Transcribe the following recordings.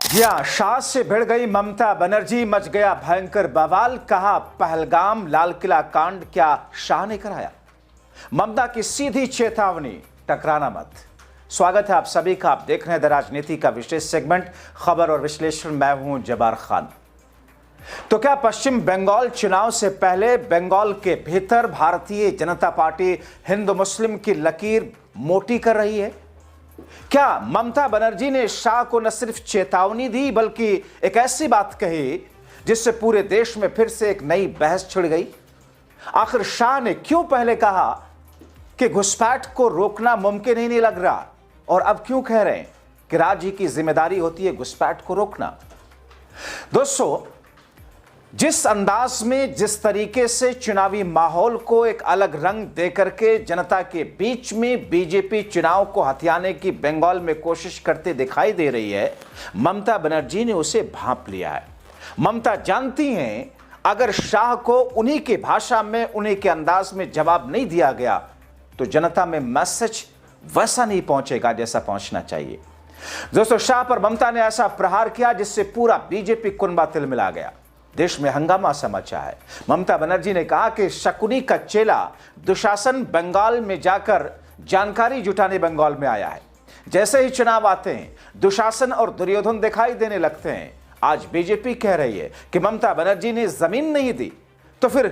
जी हाँ, शाह से भिड़ गई ममता बनर्जी, मच गया भयंकर बवाल। कहा पहलगाम लाल किला कांड क्या शाह ने कराया? ममता की सीधी चेतावनी, टकराना मत। स्वागत है आप सभी का। आप देख रहे हैं द राजनीति का विशेष सेगमेंट खबर और विश्लेषण। मैं हूं जब्बार खान। तो क्या पश्चिम बंगाल चुनाव से पहले बंगाल के भीतर भारतीय जनता पार्टी हिंदू मुस्लिम की लकीर मोटी कर रही है? क्या ममता बनर्जी ने शाह को न सिर्फ चेतावनी दी बल्कि एक ऐसी बात कही जिससे पूरे देश में फिर से एक नई बहस छिड़ गई? आखिर शाह ने क्यों पहले कहा कि घुसपैठ को रोकना मुमकिन ही नहीं लग रहा, और अब क्यों कह रहे हैं कि राज्य की जिम्मेदारी होती है घुसपैठ को रोकना? दोस्तों, जिस अंदाज में, जिस तरीके से चुनावी माहौल को एक अलग रंग देकर के जनता के बीच में बीजेपी चुनाव को हथियाने की बंगाल में कोशिश करते दिखाई दे रही है, ममता बनर्जी ने उसे भांप लिया है। ममता जानती हैं अगर शाह को उन्हीं की भाषा में, उन्हीं के अंदाज में जवाब नहीं दिया गया तो जनता में मैसेज वैसा नहीं पहुंचेगा जैसा पहुंचना चाहिए। दोस्तों, शाह पर ममता ने ऐसा प्रहार किया जिससे पूरा बीजेपी कुनबा तिलमिला गया। देश में हंगामा समचा है। ममता बनर्जी ने कहा कि शकुनी का चेला दुशासन बंगाल में जाकर जानकारी जुटाने बंगाल में आया है। जैसे ही चुनाव आते हैं दुशासन और दुर्योधन दिखाई देने लगते हैं। आज बीजेपी कह रही है कि ममता बनर्जी ने जमीन नहीं दी, तो फिर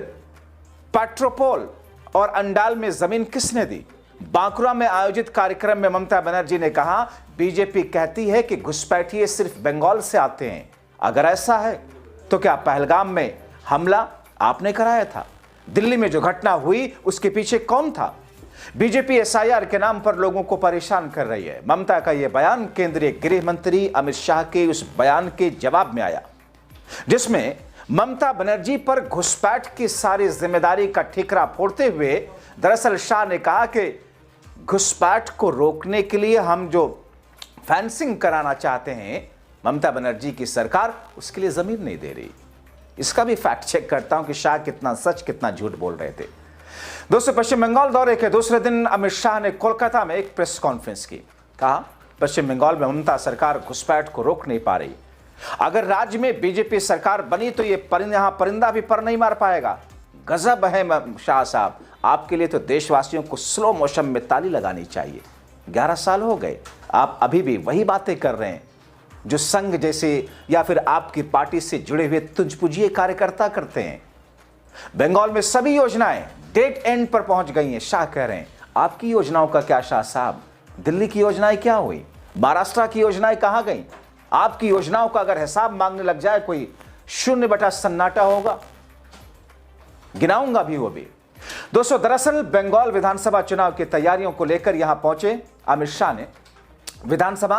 पेट्रोपोल और अंडाल में जमीन किसने दी? बांकुरा में आयोजित कार्यक्रम में ममता बनर्जी ने कहा, बीजेपी कहती है कि घुसपैठिए सिर्फ बंगाल से आते हैं। अगर ऐसा है तो क्या पहलगाम में हमला आपने कराया था? दिल्ली में जो घटना हुई उसके पीछे कौन था? बीजेपी एसआईआर के नाम पर लोगों को परेशान कर रही है। ममता का यह बयान केंद्रीय गृह मंत्री अमित शाह के उस बयान के जवाब में आया जिसमें ममता बनर्जी पर घुसपैठ की सारी जिम्मेदारी का ठिकरा फोड़ते हुए दरअसल शाह ने कहा कि घुसपैठ को रोकने के लिए हम जो फेंसिंग कराना चाहते हैं, ममता बनर्जी की सरकार उसके लिए जमीन नहीं दे रही। इसका भी फैक्ट चेक करता हूं कि शाह कितना सच कितना झूठ बोल रहे थे। दोस्तों, पश्चिम बंगाल दौरे के दूसरे दिन अमित शाह ने कोलकाता में एक प्रेस कॉन्फ्रेंस की। कहा पश्चिम बंगाल में ममता सरकार घुसपैठ को रोक नहीं पा रही। अगर राज्य में बीजेपी सरकार बनी तो ये यहां परिंदा भी पर नहीं मार पाएगा। गजब है शाह साहब, आपके लिए तो देशवासियों को स्लो मोशन में ताली लगानी चाहिए। 11 साल हो गए, आप अभी भी वही बातें कर रहे हैं जो संघ जैसे या फिर आपकी पार्टी से जुड़े हुए तुझपुजिए कार्यकर्ता करते हैं। बंगाल में सभी योजनाएं डेड एंड पर पहुंच गई हैं। शाह कह रहे हैं आपकी योजनाओं का क्या शाह साहब? दिल्ली की योजनाएं क्या हुई? महाराष्ट्र की योजनाएं कहां गई? आपकी योजनाओं का अगर हिसाब मांगने लग जाए कोई 0 सन्नाटा होगा, गिनाऊंगा भी वो भी। दोस्तों, दरअसल बंगाल विधानसभा चुनाव की तैयारियों को लेकर यहां पहुंचे अमित शाह ने विधानसभा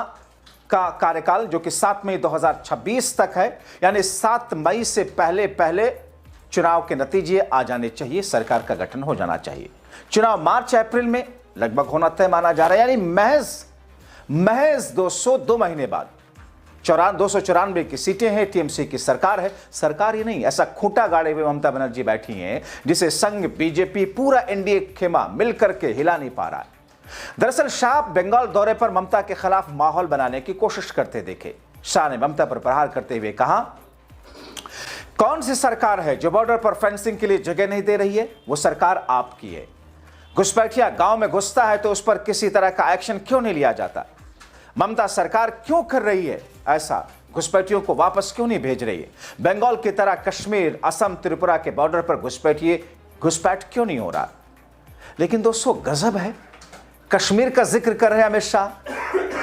का कार्यकाल जो कि 7 मई 2026 तक है, यानी 7 मई से पहले पहले चुनाव के नतीजे आ जाने चाहिए, सरकार का गठन हो जाना चाहिए। चुनाव मार्च अप्रैल में लगभग होना तय माना जा रहा है, यानी महज 202 महीने बाद 294 की सीटें हैं। टीएमसी की सरकार है। सरकार ही नहीं, ऐसा खूंटा गाड़े हुए ममता बनर्जी बैठी हैं जिसे संघ बीजेपी पूरा एनडीए खेमा मिलकर के हिला नहीं पा रहा है। दरअसल शाह बंगाल दौरे पर ममता के खिलाफ माहौल बनाने की कोशिश करते देखे। शाह ने ममता पर प्रहार करते हुए कहा, कौन सी सरकार है जो बॉर्डर पर फेंसिंग के लिए जगह नहीं दे रही है? वो सरकार आपकी है। घुसपैठिया गांव में घुसता है तो उस पर किसी तरह का एक्शन क्यों नहीं लिया जाता? ममता सरकार क्यों कर रही है ऐसा? घुसपैठियों को वापस क्यों नहीं भेज रही है? बंगाल की तरह कश्मीर, असम, त्रिपुरा के बॉर्डर पर घुसपैठ क्यों नहीं हो रहा? लेकिन दोस्तों, गजब है, कश्मीर का जिक्र कर रहे हैं अमित शाह,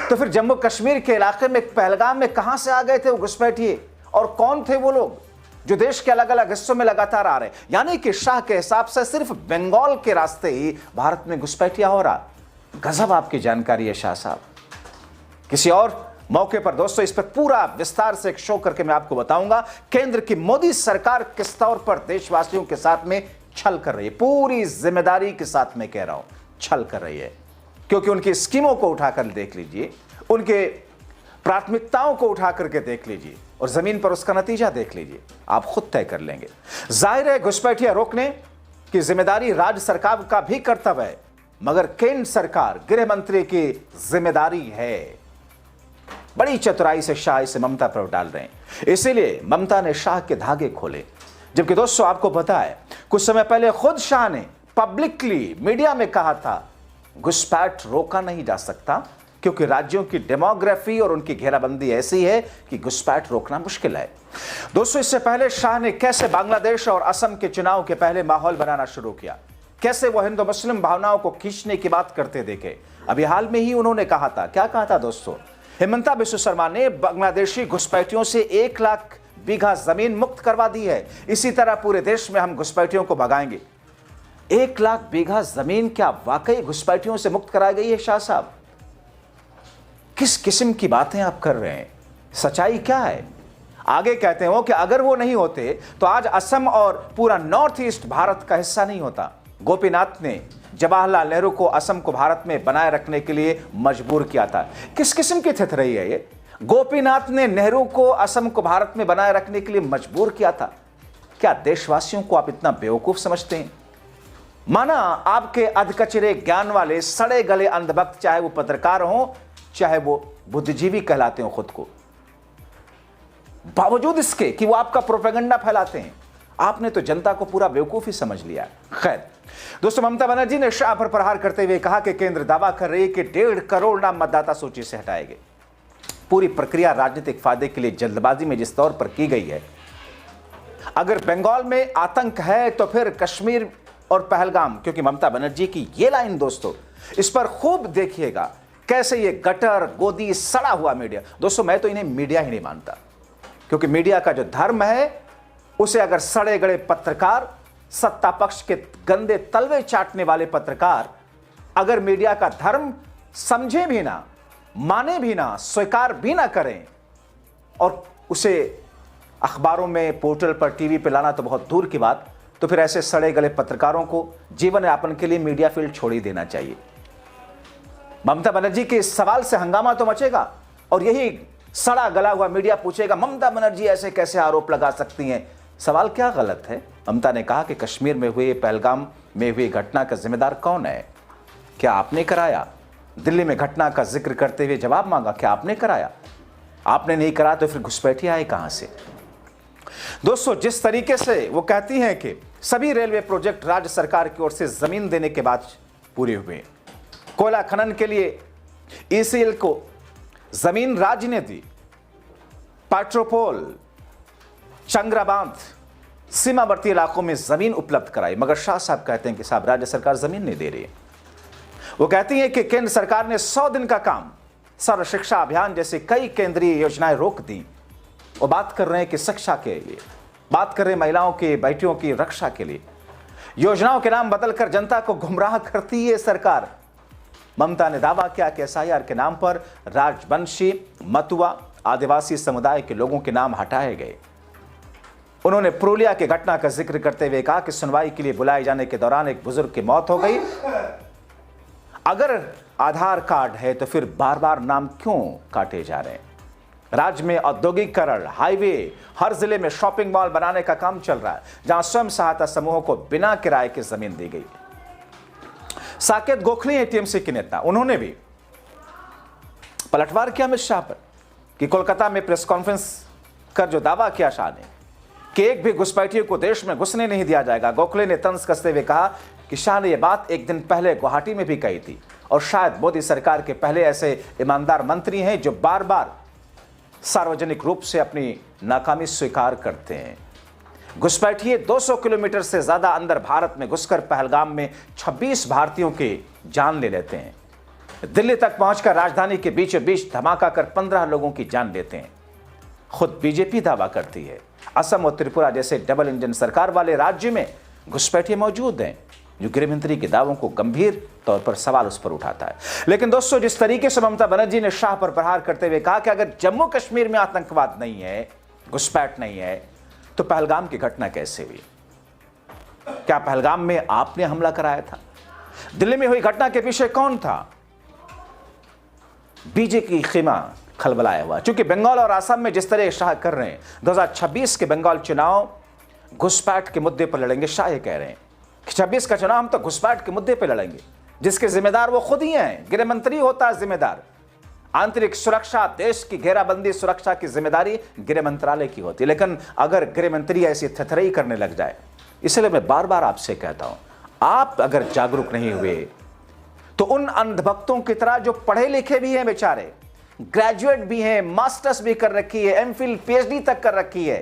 तो फिर जम्मू कश्मीर के इलाके में पहलगाम में कहां से आ गए थे वो घुसपैठिए, और कौन थे वो लोग जो देश के अलग अलग हिस्सों में लगातार आ रहे? यानी कि शाह के हिसाब से सिर्फ बंगाल के रास्ते ही भारत में घुसपैठिया हो रहा। गजब आपकी जानकारी है शाह साहब। किसी और मौके पर दोस्तों इस पर पूरा विस्तार से एक शो करके मैं आपको बताऊंगा केंद्र की मोदी सरकार किस तौर पर देशवासियों के साथ में छल कर रही है। पूरी जिम्मेदारी के साथ में कह रहा हूं, छल कर रही है, क्योंकि उनकी स्कीमों को उठाकर देख लीजिए, उनके प्राथमिकताओं को उठा करके देख लीजिए और जमीन पर उसका नतीजा देख लीजिए, आप खुद तय कर लेंगे। जाहिर है घुसपैठिया रोकने की जिम्मेदारी राज्य सरकार का भी कर्तव्य है, मगर केंद्र सरकार, गृह मंत्री की जिम्मेदारी है। बड़ी चतुराई से शाह इसे ममता पर डाल रहे हैं। इसीलिए ममता ने शाह के धागे खोले। जबकि दोस्तों आपको पता है कुछ समय पहले खुद शाह ने पब्लिकली मीडिया में कहा था घुसपैठ रोका नहीं जा सकता क्योंकि राज्यों की डेमोग्राफी और उनकी घेराबंदी ऐसी है कि घुसपैठ रोकना मुश्किल है। दोस्तों इससे पहले शाह ने कैसे बांग्लादेश और असम के चुनाव के पहले माहौल बनाना शुरू किया, कैसे वो हिंदू मुस्लिम भावनाओं को खींचने की बात करते देखे। अभी हाल में ही उन्होंने कहा था, क्या कहा था दोस्तों, हिमंता बिस्वा शर्मा ने बांग्लादेशी घुसपैठियों से 1 लाख बीघा जमीन मुक्त करवा दी है, इसी तरह पूरे देश में हम घुसपैठियों को भगाएंगे। 1 लाख बीघा जमीन क्या वाकई घुसपैठियों से मुक्त कराई गई है? शाह साहब किस किस्म की बातें आप कर रहे हैं? सच्चाई क्या है? आगे कहते हो कि अगर वो नहीं होते तो आज असम और पूरा नॉर्थ ईस्ट भारत का हिस्सा नहीं होता। गोपीनाथ ने जवाहरलाल नेहरू को असम को भारत में बनाए रखने के लिए मजबूर किया था। किस किस्म की थिथरई है ये? गोपीनाथ ने नेहरू को असम को भारत में बनाए रखने के लिए मजबूर किया था। क्या देशवासियों को आप इतना बेवकूफ समझते हैं? माना आपके अधकचरे ज्ञान वाले सड़े गले अंधभक्त, चाहे वो पत्रकार हो चाहे वो बुद्धिजीवी कहलाते हो खुद को, बावजूद इसके कि वो आपका प्रोपेगेंडा फैलाते हैं, आपने तो जनता को पूरा बेवकूफ ही समझ लिया। खैर दोस्तों, ममता बनर्जी ने शाह पर प्रहार करते हुए कहा कि केंद्र दावा कर रही है कि 1.5 करोड़ नाम मतदाता सूची से हटाएंगे। पूरी प्रक्रिया राजनीतिक फायदे के लिए जल्दबाजी में जिस तौर पर की गई है, अगर बंगाल में आतंक है तो फिर कश्मीर और पहलगाम, क्योंकि ममता बनर्जी की ये लाइन दोस्तों, इस पर खूब देखिएगा कैसे ये गटर गोदी सड़ा हुआ मीडिया। दोस्तों मैं तो इन्हें मीडिया ही नहीं मानता, क्योंकि मीडिया का जो धर्म है उसे अगर सड़े गड़े पत्रकार, सत्ता पक्ष के गंदे तलवे चाटने वाले पत्रकार अगर मीडिया का धर्म समझे भी ना, माने भी ना, स्वीकार भी ना करें और उसे अखबारों में, पोर्टल पर, टीवी पर लाना तो बहुत दूर की बात, तो फिर ऐसे सड़े गले पत्रकारों को जीवन यापन के लिए मीडिया फील्ड छोड़ ही देना चाहिए। ममता बनर्जी के इस सवाल से हंगामा तो मचेगा और यही सड़ा गला हुआ मीडिया पूछेगा ममता बनर्जी ऐसे कैसे आरोप लगा सकती हैं। सवाल क्या गलत है? ममता ने कहा कि कश्मीर में हुए, पहलगाम में हुई घटना का जिम्मेदार कौन है? क्या आपने कराया? दिल्ली में घटना का जिक्र करते हुए जवाब मांगा, क्या आपने कराया? आपने नहीं करा तो फिर घुसपैठी आए कहां से? दोस्तों जिस तरीके से वो कहती हैं कि सभी रेलवे प्रोजेक्ट राज्य सरकार की ओर से जमीन देने के बाद पूरे हुए, कोयला खनन के लिए ईसीएल को जमीन राज्य ने दी, पेट्रोपोल, चंगरा बांध, सीमावर्ती इलाकों में जमीन उपलब्ध कराई, मगर शाह साहब कहते हैं कि साहब राज्य सरकार जमीन नहीं दे रही है। वो कहती हैं कि केंद्र सरकार ने 100 दिन का काम, सर्व शिक्षा अभियान जैसे कई केंद्रीय योजनाएं रोक दी। वो बात कर रहे हैं कि शिक्षा के लिए, बात कर रहे हैं महिलाओं की, बेटियों की रक्षा के लिए। योजनाओं के नाम बदलकर जनता को गुमराह करती है सरकार। ममता ने दावा किया कि एसआईआर के नाम पर राजवंशी, मतुआ, आदिवासी समुदाय के लोगों के नाम हटाए गए। उन्होंने पुरुलिया की घटना का जिक्र करते हुए कहा कि सुनवाई के लिए बुलाए जाने के दौरान एक बुजुर्ग की मौत हो गई। अगर आधार कार्ड है तो फिर बार बार नाम क्यों काटे जा रहे हैं? राज्य में औद्योगिकरण, हाईवे, हर जिले में शॉपिंग मॉल बनाने का काम चल रहा है, जहां स्वयं सहायता समूहों को बिना किराए की जमीन दी गई। साकेत गोखले हैं टीएमसी के नेता, उन्होंने भी पलटवार किया अमित शाह पर कि कोलकाता में प्रेस कॉन्फ्रेंस कर जो दावा किया शाह ने कि एक भी घुसपैठियों को देश में घुसने नहीं दिया जाएगा। गोखले ने तंज कसते हुए कहा कि शाह ने यह बात एक दिन पहले गुवाहाटी में भी कही थी और शायद मोदी सरकार के पहले ऐसे ईमानदार मंत्री हैं जो बार बार सार्वजनिक रूप से अपनी नाकामी स्वीकार करते हैं। घुसपैठिए 200 किलोमीटर से ज्यादा अंदर भारत में घुसकर पहलगाम में 26 भारतीयों की जान ले लेते हैं। दिल्ली तक पहुंचकर राजधानी के बीचों बीच धमाका कर 15 लोगों की जान लेते हैं। खुद बीजेपी दावा करती है असम और त्रिपुरा जैसे डबल इंजन सरकार वाले राज्य में घुसपैठिए मौजूद हैं, जो गृहमंत्री के दावों को गंभीर तौर पर सवाल उस पर उठाता है। लेकिन दोस्तों जिस तरीके से ममता बनर्जी ने शाह पर प्रहार करते हुए कहा कि अगर जम्मू कश्मीर में आतंकवाद नहीं है, घुसपैठ नहीं है, तो पहलगाम की घटना कैसे हुई? क्या पहलगाम में आपने हमला कराया था? दिल्ली में हुई घटना के पीछे कौन था? बीजेपी खीमा खलबलाया हुआ, क्योंकि बंगाल और असम में जिस तरह शाह कर रहे हैं 2026 के बंगाल चुनाव घुसपैठ के मुद्दे पर लड़ेंगे। शाह ये कह रहे हैं कि 26 का चुनाव हम तो घुसपैठ के मुद्दे पर लड़ेंगे, जिसके जिम्मेदार वो खुद ही हैं। गृह मंत्री होता है जिम्मेदार। आंतरिक सुरक्षा, देश की घेराबंदी सुरक्षा की जिम्मेदारी गृह मंत्रालय की होती है। लेकिन अगर गृह मंत्री ऐसी थथरई करने लग जाए, इसलिए मैं बार बार आपसे कहता हूं, आप अगर जागरूक नहीं हुए तो उन अंधभक्तों की तरह जो पढ़े लिखे भी हैं, बेचारे ग्रेजुएट भी हैं, मास्टर्स भी कर रखी है, एमफिल पीएचडी तक कर रखी है,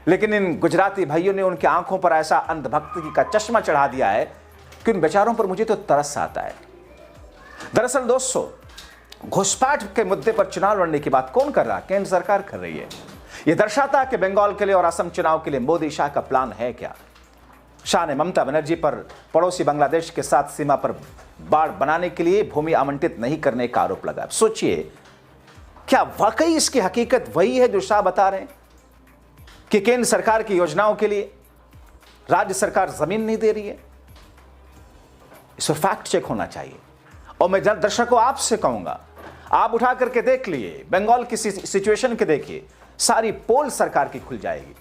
लेकिन इन गुजराती भाइयों ने उनकी आंखों पर ऐसा अंधभक्ति का चश्मा चढ़ा दिया है कि उन बेचारों पर मुझे तो तरस आता है। दरअसल दोस्तों, घुसपैठ के मुद्दे पर चुनाव लड़ने की बात कौन कर रहा है? केंद्र सरकार कर रही है। यह दर्शाता है कि बंगाल के लिए और असम चुनाव के लिए मोदी शाह का प्लान है क्या। शाह ने ममता बनर्जी पर पड़ोसी बांग्लादेश के साथ सीमा पर बाड़ बनाने के लिए भूमि आवंटित नहीं करने का आरोप लगाया। सोचिए, क्या वाकई इसकी हकीकत वही है जो शाह बता रहे हैं कि केंद्र सरकार की योजनाओं के लिए राज्य सरकार जमीन नहीं दे रही है? इस पर फैक्ट चेक होना चाहिए। और मैं दर्शकों आपसे कहूंगा, आप उठा करके देख लिए, बंगाल की सिचुएशन के देखिए, सारी पोल सरकार की खुल जाएगी।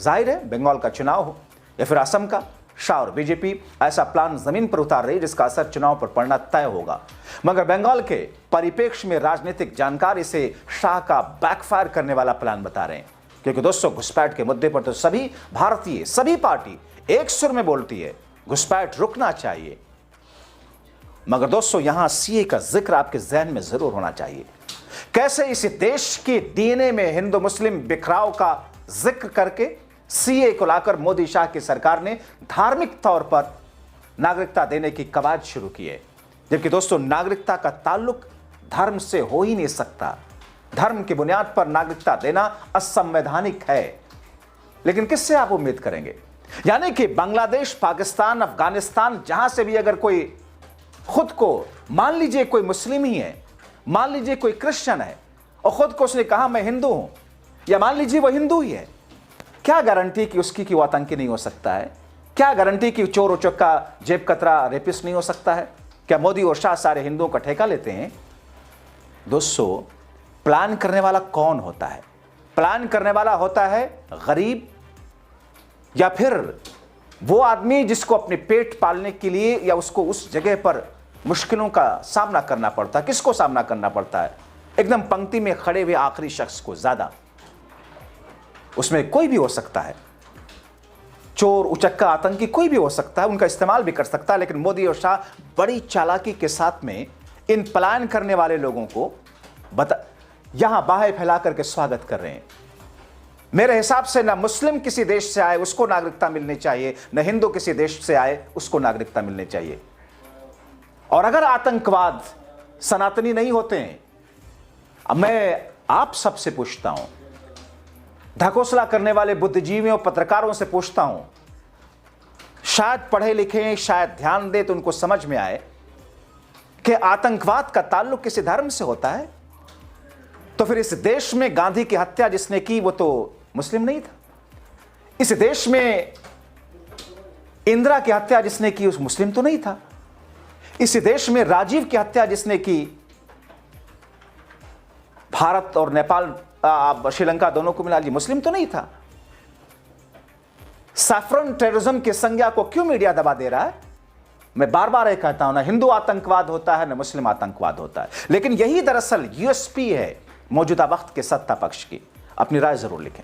जाहिर है, बंगाल का चुनाव हो या फिर असम का, शाह और बीजेपी ऐसा प्लान जमीन पर उतार रही जिसका असर चुनाव पर पड़ना तय होगा। मगर बंगाल के परिप्रेक्ष्य में राजनीतिक जानकार इसे शाह का बैकफायर करने वाला प्लान बता रहे हैं। क्योंकि दोस्तों, घुसपैठ के मुद्दे पर तो सभी भारतीय, सभी पार्टी एक सुर में बोलती है, घुसपैठ रुकना चाहिए। मगर दोस्तों, यहां सीए का जिक्र आपके जहन में जरूर होना चाहिए। कैसे इस देश के डीएनए में हिंदू मुस्लिम बिखराव का जिक्र करके सीए को लाकर मोदी शाह की सरकार ने धार्मिक तौर पर नागरिकता देने की कवायद शुरू की है। जबकि दोस्तों, नागरिकता का ताल्लुक धर्म से हो ही नहीं सकता। धर्म की बुनियाद पर नागरिकता देना असंवैधानिक है। लेकिन किससे आप उम्मीद करेंगे? यानी कि बांग्लादेश, पाकिस्तान, अफगानिस्तान, जहां से भी अगर कोई खुद को, मान लीजिए कोई मुस्लिम ही है, मान लीजिए कोई क्रिश्चियन है और खुद को उसने कहा मैं हिंदू हूं, या मान लीजिए वो हिंदू ही है, क्या गारंटी कि उसकी वो आतंकी नहीं हो सकता है? क्या गारंटी कि चोर उचक्का, जेब कतरा, रेपिस्ट नहीं हो सकता है? क्या मोदी और शाह सारे हिंदुओं का ठेका लेते हैं? दोस्तों, प्लान करने वाला कौन होता है? प्लान करने वाला होता है गरीब, या फिर वो आदमी जिसको अपने पेट पालने के लिए या उसको उस जगह पर मुश्किलों का सामना करना पड़ता है। किसको सामना करना पड़ता है? एकदम पंक्ति में खड़े हुए आखिरी शख्स को। ज्यादा उसमें कोई भी हो सकता है, चोर, उचक्का, आतंकी कोई भी हो सकता है, उनका इस्तेमाल भी कर सकता है। लेकिन मोदी और शाह बड़ी चालाकी के साथ में इन प्लान करने वाले लोगों को यहां बाहें फैला करके स्वागत कर रहे हैं। मेरे हिसाब से ना मुस्लिम किसी देश से आए उसको नागरिकता मिलनी चाहिए, न हिंदू किसी देश से आए उसको नागरिकता मिलनी चाहिए। और अगर आतंकवाद सनातनी नहीं होते हैं, अब मैं आप सबसे पूछता हूं, ढकोसला करने वाले बुद्धिजीवियों, पत्रकारों से पूछता हूं, शायद पढ़े लिखे हैं, शायद ध्यान दे तो उनको समझ में आए कि आतंकवाद का ताल्लुक किसी धर्म से होता है। तो फिर इस देश में गांधी की हत्या जिसने की वो तो मुस्लिम नहीं था। इस देश में इंदिरा की हत्या जिसने की उस मुस्लिम तो नहीं था। इस देश में राजीव की हत्या जिसने की, भारत और नेपाल, श्रीलंका दोनों को मिला ली, मुस्लिम तो नहीं था। सैफरन टेररिज्म की संज्ञा को क्यों मीडिया दबा दे रहा है? मैं बार बार ये कहता हूं, ना हिंदू आतंकवाद होता है, ना मुस्लिम आतंकवाद होता है। लेकिन यही दरअसल यूएसपी है मौजूदा वक्त के सत्ता पक्ष की। अपनी राय जरूर लिखें।